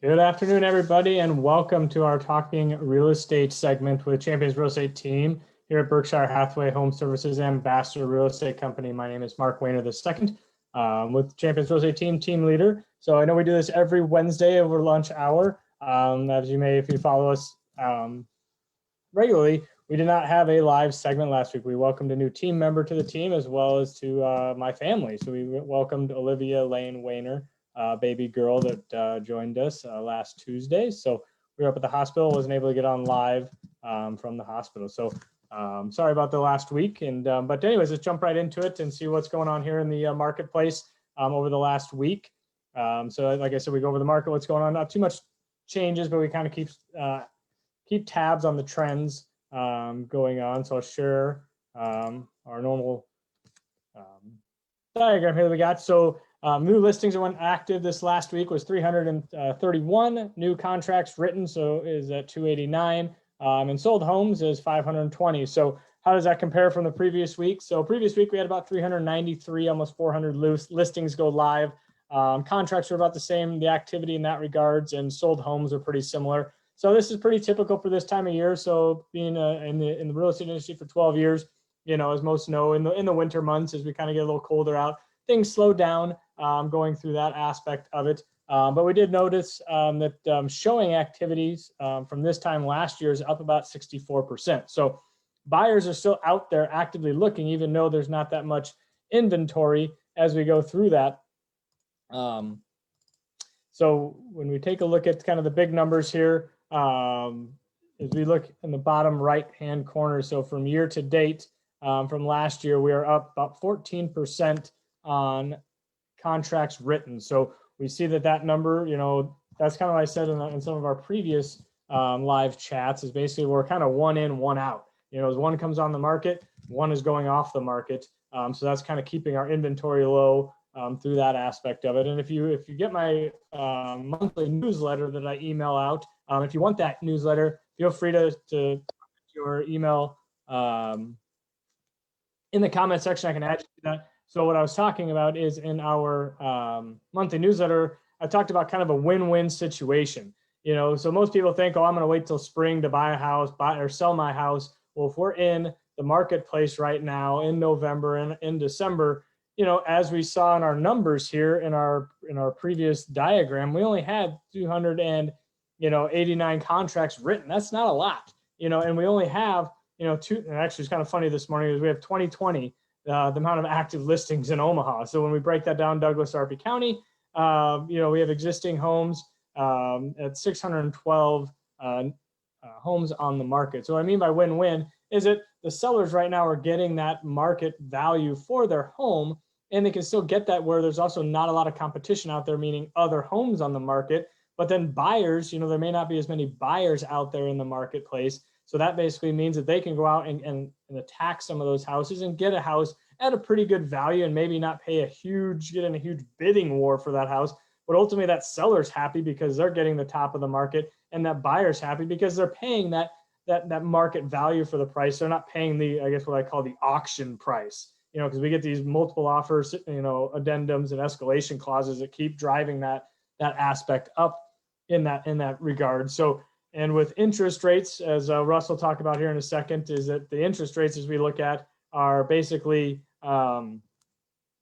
Good afternoon, everybody, and welcome to our Talking Real Estate segment with Champions Real Estate Team here at Berkshire Hathaway Home Services Ambassador Real Estate Company. My name is Mark Wayner II, with Champions Real Estate Team leader. So I know we do this every Wednesday over lunch hour. As you may, if you follow us regularly, we did not have a live segment last week. We welcomed a new team member to the team as well as to my family. So we welcomed Olivia Lane Wayner, baby girl that joined us last Tuesday. So we were up at the hospital, wasn't able to get on live from the hospital. So sorry about the last week. And but anyways, let's jump right into it and see what's going on here in the marketplace over the last week. So like I said, we go over the market, what's going on. Not too much changes, but we kind of keep tabs on the trends going on. So I'll share our normal diagram here that we got. So new listings that went active this last week was 331 new contracts written, so is at 289, and sold homes is 520. So how does that compare from the previous week? So previous week we had about 393, almost 400 loose listings go live. Contracts were about the same, the activity in that regards, and sold homes are pretty similar. So this is pretty typical for this time of year. So being in the real estate industry for 12 years, you know, as most know, in the winter months, as we kind of get a little colder out, things slow down going through that aspect of it. But we did notice that showing activities from this time last year is up about 64%. So buyers are still out there actively looking, even though there's not that much inventory as we go through that. So when we take a look at kind of the big numbers here, as we look in the bottom right-hand corner, so from year to date, from last year, we are up about 14% on contracts written. So we see that number, you know, that's kind of what I said in some of our previous live chats, is basically we're kind of one in, one out. You know, as one comes on the market, one is going off the market. So that's kind of keeping our inventory low through that aspect of it. And if you get my monthly newsletter that I email out, if you want that newsletter, feel free to your email in the comment section. I can add you to that. So what I was talking about is in our monthly newsletter, I talked about kind of a win-win situation. You know, so most people think, oh, I'm going to wait till spring to buy a house, buy or sell my house. Well, if we're in the marketplace right now in November and in December, you know, as we saw in our numbers here in our previous diagram, we only had 289 contracts written. That's not a lot, you know, and we only have, you know, and actually it's kind of funny this morning is we have 2020, the amount of active listings in Omaha. So when we break that down, Douglas, Sarpy County, you know, we have existing homes at 612 homes on the market. So what I mean by win-win is that the sellers right now are getting that market value for their home, and they can still get that where there's also not a lot of competition out there, meaning other homes on the market. But then buyers, you know, there may not be as many buyers out there in the marketplace. So that basically means that they can go out and attack some of those houses and get a house at a pretty good value and maybe not pay get in a huge bidding war for that house. But ultimately that seller's happy because they're getting the top of the market, and that buyer's happy because they're paying that market value for the price. They're not paying I guess what I call the auction price, you know, because we get these multiple offers, you know, addendums and escalation clauses that keep driving that aspect up in that regard. So, and with interest rates, as Russ will talk about here in a second, is that the interest rates as we look at are basically, you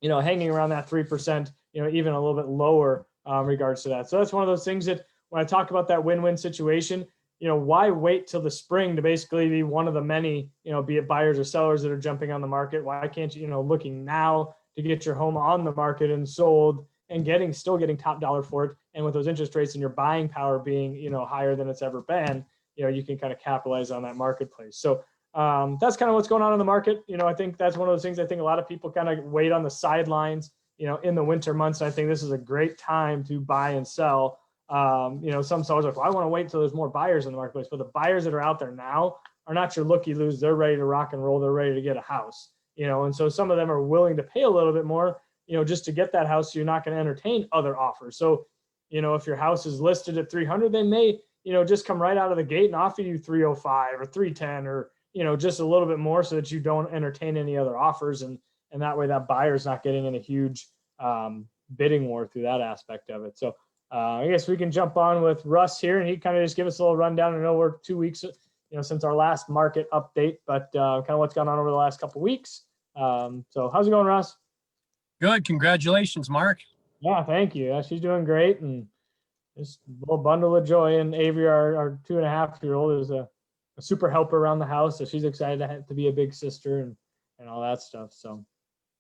know, hanging around that 3%, you know, even a little bit lower regards to that. So that's one of those things that when I talk about that win-win situation, you know, why wait till the spring to basically be one of the many, you know, be it buyers or sellers that are jumping on the market? Why can't you, you know, looking now to get your home on the market and sold and still getting top dollar for it? And with those interest rates and your buying power being, you know, higher than it's ever been, you know, you can kind of capitalize on that marketplace. So that's kind of what's going on in the market. You know, I think that's one of those things I think a lot of people kind of wait on the sidelines, you know, in the winter months. I think this is a great time to buy and sell. You know, some sellers are like, well, I want to wait until there's more buyers in the marketplace. But the buyers that are out there now are not your looky-loos. They're ready to rock and roll. They're ready to get a house, you know, and so some of them are willing to pay a little bit more, you know, just to get that house. So you're not going to entertain other offers. So, you know, if your house is listed at 300, they may, you know, just come right out of the gate and offer you 305 or 310 or, you know, just a little bit more so that you don't entertain any other offers. And that way that buyer's not getting in a huge bidding war through that aspect of it. So I guess we can jump on with Russ here, and he kind of just give us a little rundown. I know we're 2 weeks, since our last market update, but kind of what's gone on over the last couple of weeks. So how's it going, Russ? Good. Congratulations, Mark. Yeah, thank you. Yeah, she's doing great, and just a little bundle of joy. And Avery, our 2.5-year-old, is a super helper around the house, so she's excited to be a big sister and all that stuff. So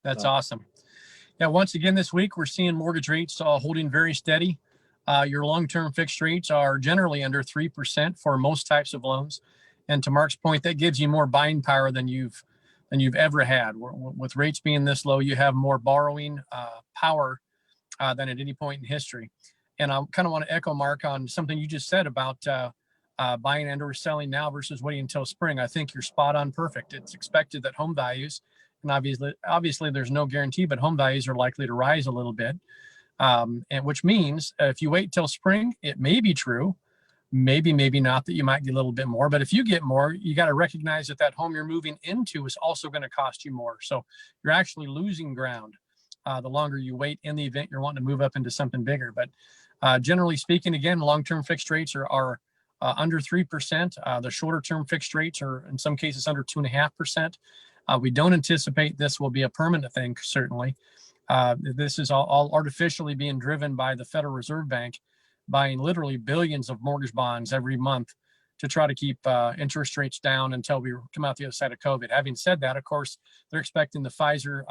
that's awesome. Yeah, once again this week we're seeing mortgage rates holding very steady. Your long-term fixed rates are generally under 3% for most types of loans, and to Mark's point, that gives you more buying power than you've ever had. With rates being this low, you have more borrowing power than at any point in history. And I kind of want to echo Mark on something you just said about buying and or selling now versus waiting until spring. I think you're spot on perfect. It's expected that home values, and obviously there's no guarantee, but home values are likely to rise a little bit. And which means if you wait till spring, it may be true, maybe not, that you might get a little bit more. But if you get more, you got to recognize that home you're moving into is also going to cost you more. So you're actually losing ground the longer you wait in the event you're wanting to move up into something bigger. But generally speaking, again, long-term fixed rates are under 3%. The shorter-term fixed rates are in some cases under 2.5%. We don't anticipate this will be a permanent thing, certainly. This is all artificially being driven by the Federal Reserve Bank, buying literally billions of mortgage bonds every month to try to keep interest rates down until we come out the other side of COVID. Having said that, of course, they're expecting the Pfizer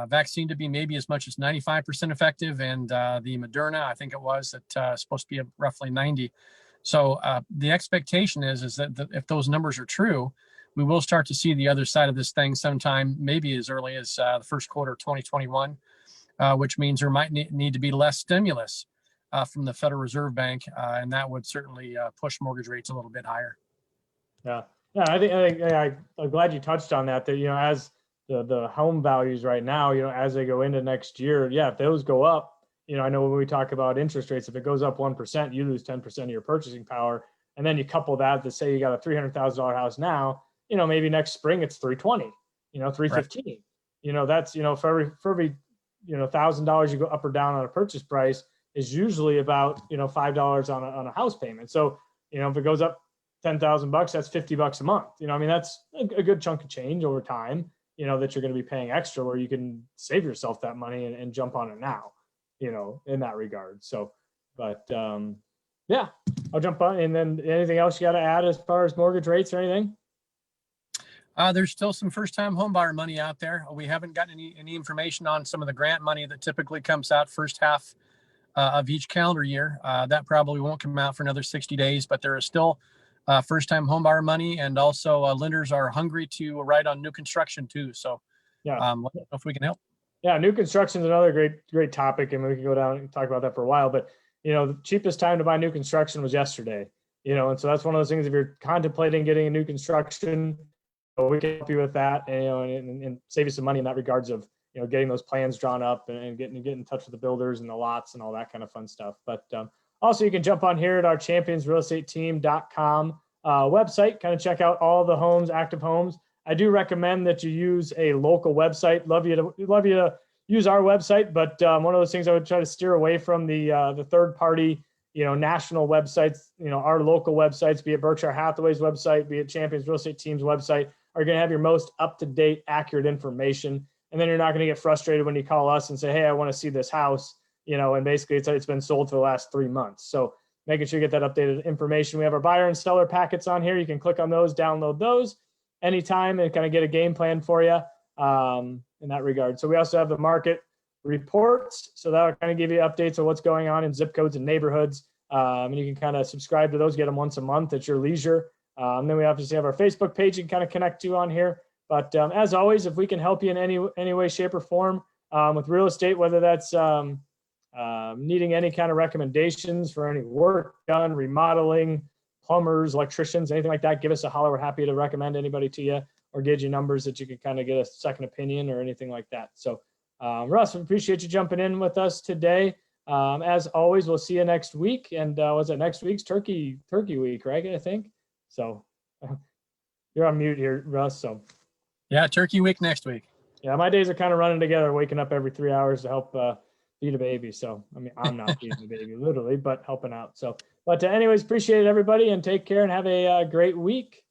vaccine to be maybe as much as 95% effective, and the Moderna, I think it was, that supposed to be roughly 90. So the expectation is that if those numbers are true, we will start to see the other side of this thing sometime, maybe as early as the first quarter of 2021, which means there might need to be less stimulus from the Federal Reserve Bank, and that would certainly push mortgage rates a little bit higher. Yeah, I'm glad you touched on that. That as the home values right now, as they go into next year, if those go up, I know when we talk about interest rates, if it goes up 1%, you lose 10% of your purchasing power, and then you couple that to say you got a $300,000 house now. Maybe next spring it's 320, 315. Right. That's, for every $1,000 you go up or down on a purchase price is usually about, $5 on a house payment. So, if it goes up $10,000, that's $50 a month. That's a good chunk of change over time, that you're going to be paying extra, where you can save yourself that money and jump on it now, in that regard. So, but yeah, I'll jump on. And then anything else you got to add as far as mortgage rates or anything? There's still some first-time homebuyer money out there. We haven't gotten any information on some of the grant money that typically comes out first half of each calendar year. That probably won't come out for another 60 days, but there is still first-time homebuyer money, and also lenders are hungry to write on new construction too. So yeah, let me know if we can help. Yeah, new construction is another great topic, and we can go down and talk about that for a while. But the cheapest time to buy new construction was yesterday. And so that's one of those things. If you're contemplating getting a new construction, we can help you with that, and save you some money in that regards of getting those plans drawn up and get in touch with the builders and the lots and all that kind of fun stuff. But also you can jump on here at our championsrealestateteam.com website, kind of check out all the homes, active homes. I do recommend that you use a local website. Love you to use our website, but one of those things I would try to steer away from the third party, national websites. Our local websites, be it Berkshire Hathaway's website, be it Champions Real Estate Team's website, are going to have your most up-to-date, accurate information. And then you're not going to get frustrated when you call us and say, hey, I want to see this house, and basically it's been sold for the last 3 months. So making sure you get that updated information. We have our buyer and seller packets on here. You can click on those, download those anytime, and kind of get a game plan for you in that regard. So we also have the market reports. So that'll kind of give you updates of what's going on in zip codes and neighborhoods. And you can kind of subscribe to those, get them once a month at your leisure. And then we obviously have our Facebook page you can kind of connect to on here. But as always, if we can help you in any way, shape, or form with real estate, whether that's needing any kind of recommendations for any work done, remodeling, plumbers, electricians, anything like that, give us a holler. We're happy to recommend anybody to you or get you numbers that you can kind of get a second opinion or anything like that. So Russ, we appreciate you jumping in with us today. As always, we'll see you next week. And was it next week's turkey week, right? I think so. You're on mute here, Russ. So yeah, turkey week next week. Yeah, my days are kind of running together, waking up every 3 hours to help feed a baby. So, I mean, I'm not feeding the baby literally, but helping out. So, but anyways, appreciate it, everybody, and take care and have a great week.